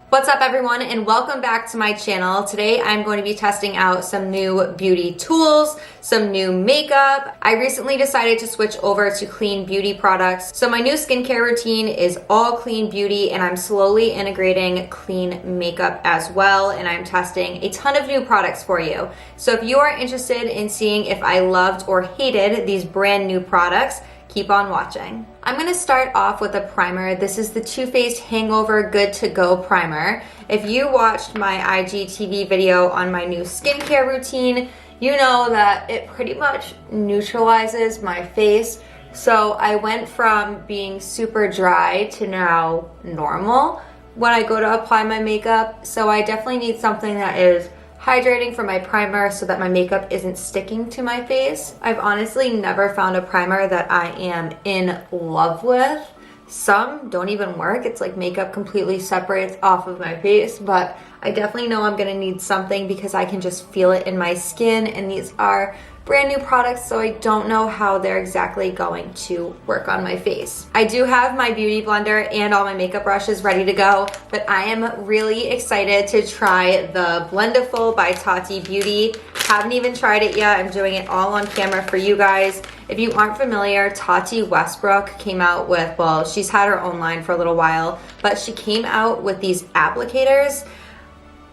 What's up everyone, and welcome back to my channel. Today I'm going to be testing out some new beauty tools, some new makeup. I recently decided to switch over to clean beauty products. So my new skincare routine is all clean beauty, and I'm slowly integrating clean makeup as well, and I'm testing a ton of new products for you. So if you are interested in seeing if I loved or hated these brand new products, keep on watching. I'm gonna start off with a primer. This is the Too Faced Hangover Good to Go primer. If you watched my IGTV video on my new skincare routine, you know that it pretty much neutralizes my face. So I went from being super dry to now normal when I go to apply my makeup. So I definitely need something that is hydrating for my primer so that my makeup isn't sticking to my face. I've honestly never found a primer that I am in love with. Some don't even work. It's like makeup completely separates off of my face, but I definitely know I'm gonna need something because I can just feel it in my skin, and these are brand new products, so I don't know how they're exactly going to work on my face. I do have my beauty blender and all my makeup brushes ready to go, but I am really excited to try the Blendiful by Tati Beauty. Haven't even tried it yet. I'm doing it all on camera for you guys. If you aren't familiar, Tati Westbrook came out with, well, she's had her own line for a little while, but she came out with these applicators.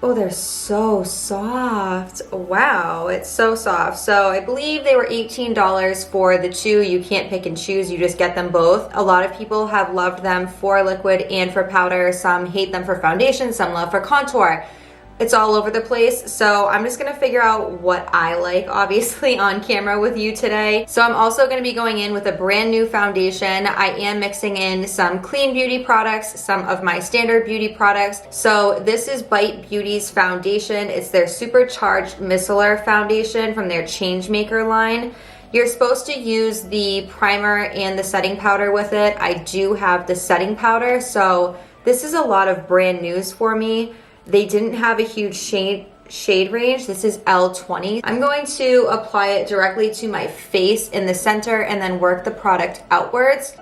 Oh, they're so soft. Wow, it's so soft. So I believe they were $18 for the two. You can't pick and choose, you just get them both. A lot of people have loved them for liquid and for powder. Some hate them for foundation, some love for contour. It's all over the place, so I'm just gonna figure out what I like, obviously, on camera with you today. So I'm also gonna be going in with a brand new foundation. I am mixing in some clean beauty products, some of my standard beauty products. So this is Bite Beauty's foundation. It's their supercharged micellar foundation from their Changemaker line. You're supposed to use the primer and the setting powder with it. I do have the setting powder, so this is a lot of brand news for me. They didn't have a huge shade range. This is L20. I'm going to apply it directly to my face in the center and then work the product outwards.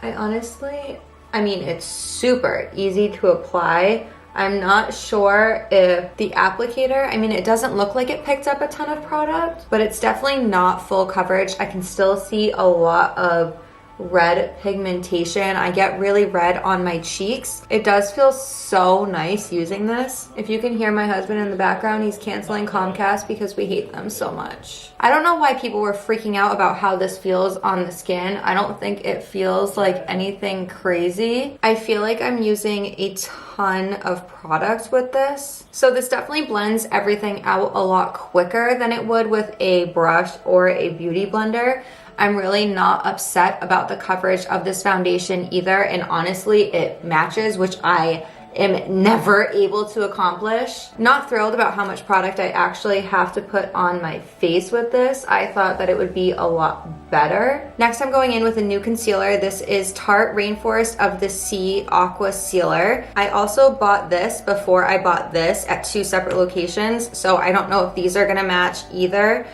I mean, it's super easy to apply. I'm not sure if the applicator, I mean, it doesn't look like it picked up a ton of product, but it's definitely not full coverage. I can still see a lot of red pigmentation. I get really red on my cheeks. It does feel so nice using this. If you can hear my husband in the background, he's canceling Comcast because we hate them so much. I don't know why people were freaking out about how this feels on the skin. I don't think it feels like anything crazy. I feel like I'm using a ton of product with this. So this definitely blends everything out a lot quicker than it would with a brush or a beauty blender. I'm really not upset about the coverage of this foundation either, and honestly, it matches, which I am never able to accomplish. Not thrilled about how much product I actually have to put on my face with this. I thought that it would be a lot better. Next, I'm going in with a new concealer. This is Tarte Rainforest of the Sea Aqua Sealer. I also bought this before I bought this at two separate locations, so I don't know if these are gonna match either.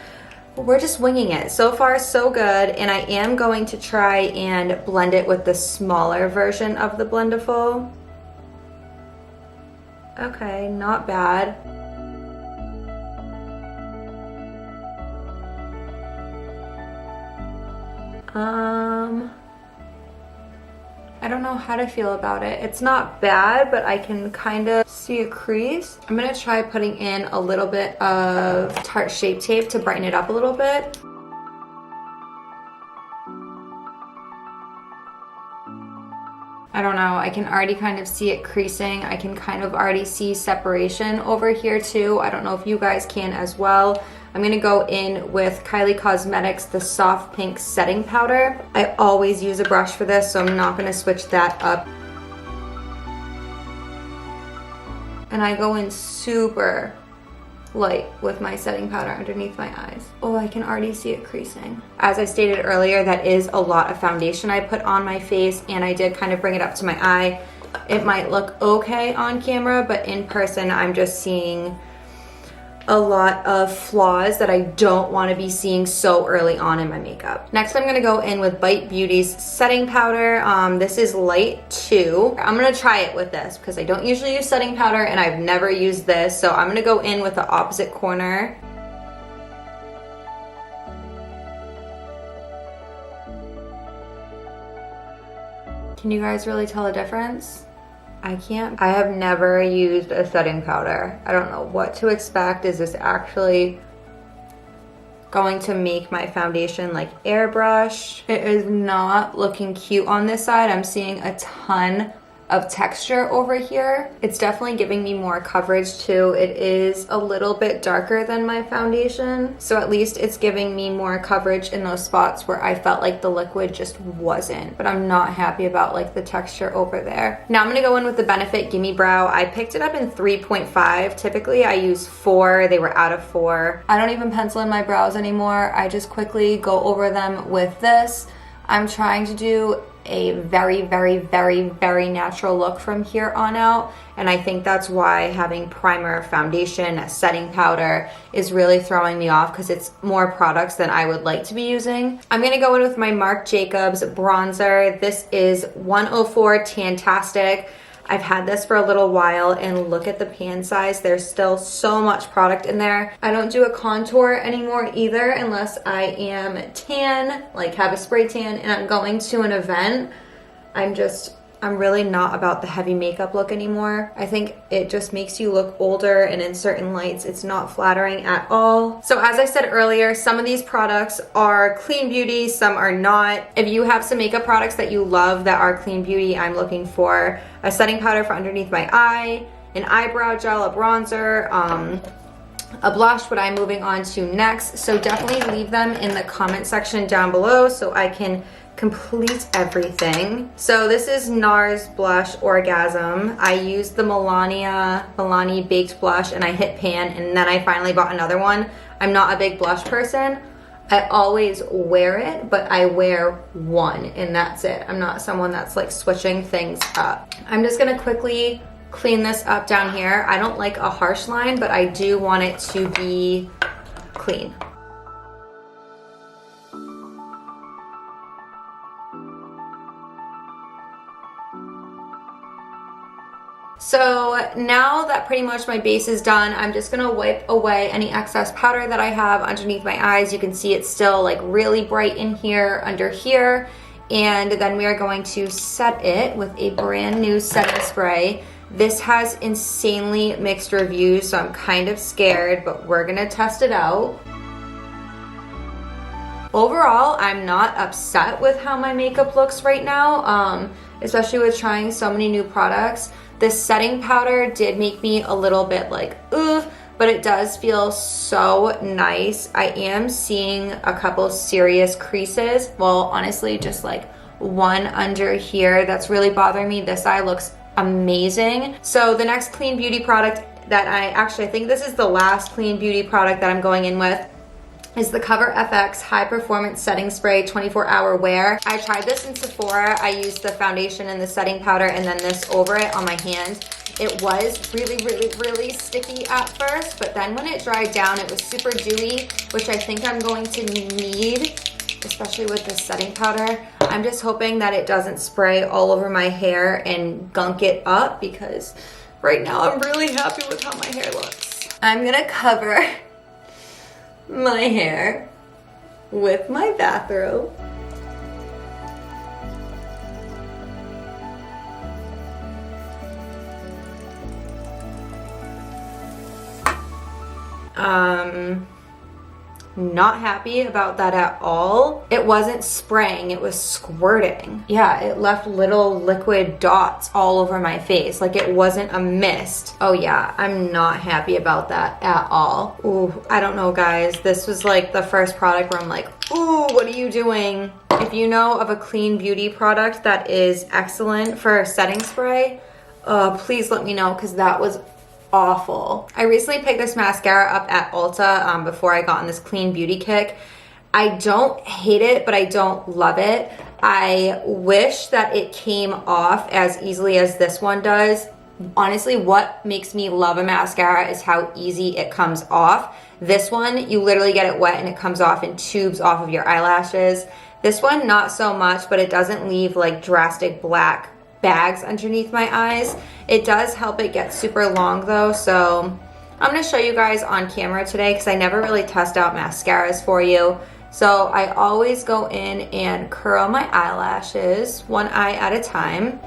We're just winging it. So far, so good, and I am going to try and blend it with the smaller version of the Blendiful. Okay, not bad. I don't know how to feel about it. It's not bad, but I can kind of see a crease. I'm gonna try putting in a little bit of Tarte Shape Tape to brighten it up a little bit. I don't know, I can already kind of see it creasing. I can kind of already see separation over here too. I don't know if you guys can as well. I'm gonna go in with Kylie Cosmetics, the Soft Pink Setting Powder. I always use a brush for this, so I'm not gonna switch that up. And I go in super light with my setting powder underneath my eyes. Oh, I can already see it creasing. As I stated earlier, that is a lot of foundation I put on my face, and I did kind of bring it up to my eye. It might look okay on camera, but in person I'm just seeing a lot of flaws that I don't want to be seeing so early on in my makeup. Next, I'm going to go in with Bite Beauty's setting powder. This is light 2. I'm going to try it with this because I don't usually use setting powder and I've never used this. So I'm going to go in with the opposite corner. Can you guys really tell the difference? I can't. I have never used a setting powder. I don't know what to expect. Is this actually going to make my foundation like airbrush? It is not looking cute on this side. I'm seeing a ton of texture over here. It's definitely giving me more coverage too. It is a little bit darker than my foundation, so at least it's giving me more coverage in those spots where I felt like the liquid just wasn't. But I'm not happy about like the texture over there. Now I'm gonna go in with the Benefit Gimme Brow. I picked it up in 3.5. Typically I use 4. They were out of 4. I don't even pencil in my brows anymore. I just quickly go over them with this. I'm trying to do a very, very, very, very natural look from here on out, and I think that's why having primer, foundation, a setting powder is really throwing me off because it's more products than I would like to be using. I'm gonna go in with my Marc Jacobs bronzer. This is 104 Tantastic. I've had this for a little while and look at the pan size. There's still so much product in there. I don't do a contour anymore either unless I am tan, like have a spray tan and I'm going to an event. I'm really not about the heavy makeup look anymore. I think it just makes you look older, and in certain lights it's not flattering at all. So as I said earlier, some of these products are clean beauty, some are not. If you have some makeup products that you love that are clean beauty, I'm looking for a setting powder for underneath my eye, an eyebrow gel, a bronzer, a blush, what I'm moving on to next. So definitely leave them in the comment section down below so I can complete everything. So this is NARS blush Orgasm. I used the Milani baked blush and I hit pan, and then I finally bought another one. I'm not a big blush person. I always wear it, but I wear one and that's it. I'm not someone that's like switching things up. I'm just gonna quickly clean this up down here. I don't like a harsh line, but I do want it to be clean. So now that pretty much my base is done, I'm just gonna wipe away any excess powder that I have underneath my eyes. You can see it's still like really bright in here, under here. And then we are going to set it with a brand new setting spray. This has insanely mixed reviews, so I'm kind of scared, but we're gonna test it out. Overall, I'm not upset with how my makeup looks right now, especially with trying so many new products. This setting powder did make me a little bit like, ugh, but it does feel so nice. I am seeing a couple serious creases. Well, honestly, just like one under here that's really bothering me. This eye looks amazing. So the next clean beauty product that I think this is the last clean beauty product that I'm going in with is the Cover FX High Performance Setting Spray 24-Hour Wear. I tried this in Sephora. I used the foundation and the setting powder and then this over it on my hand. It was really, really, really sticky at first, but then when it dried down, it was super dewy, which I think I'm going to need, especially with the setting powder. I'm just hoping that it doesn't spray all over my hair and gunk it up, because right now I'm really happy with how my hair looks. I'm gonna cover my hair with my bathrobe. Not happy about that at all. It wasn't spraying, it was squirting. Yeah, it left little liquid dots all over my face, like it wasn't a mist. Oh yeah, I'm not happy about that at all. Ooh, I don't know guys, this was like the first product where I'm like, ooh, what are you doing? If you know of a clean beauty product that is excellent for setting spray, please let me know, because that was awful. I recently picked this mascara up at Ulta before I got on this clean beauty kick. I don't hate it, but I don't love it. I wish that it came off as easily as this one does. honestly, what makes me love a mascara is how easy it comes off. This one, you literally get it wet and it comes off in tubes off of your eyelashes. This one, not so much, but it doesn't leave like drastic black bags underneath my eyes. It does help it get super long though, so I'm gonna show you guys on camera today because I never really test out mascaras for you. So I always go in and curl my eyelashes, one eye at a time.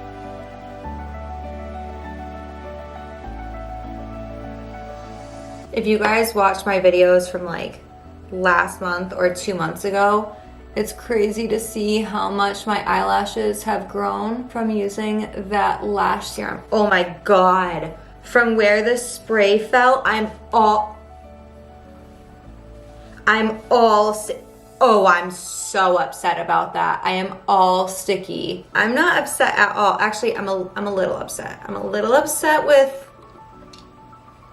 If you guys watch my videos from like last month or 2 months ago, it's crazy to see how much my eyelashes have grown from using that lash serum. Oh my God. From where the spray fell, I'm so upset about that. I am all sticky. I'm not upset at all. Actually, I'm a little upset. I'm a little upset with,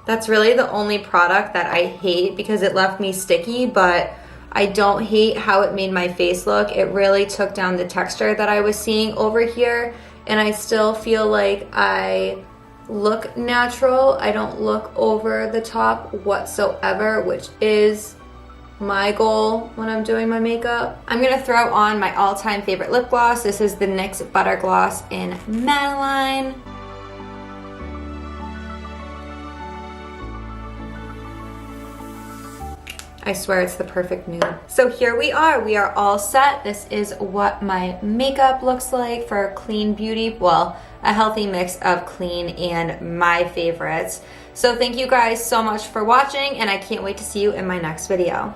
that's really the only product that I hate because it left me sticky, but I don't hate how it made my face look. It really took down the texture that I was seeing over here, and I still feel like I look natural. I don't look over the top whatsoever, which is my goal when I'm doing my makeup. I'm gonna throw on my all-time favorite lip gloss. This is the NYX Butter Gloss in Madeline. I swear it's the perfect nude. So here we are all set. This is what my makeup looks like for clean beauty. Well, a healthy mix of clean and my favorites. So thank you guys so much for watching, and I can't wait to see you in my next video.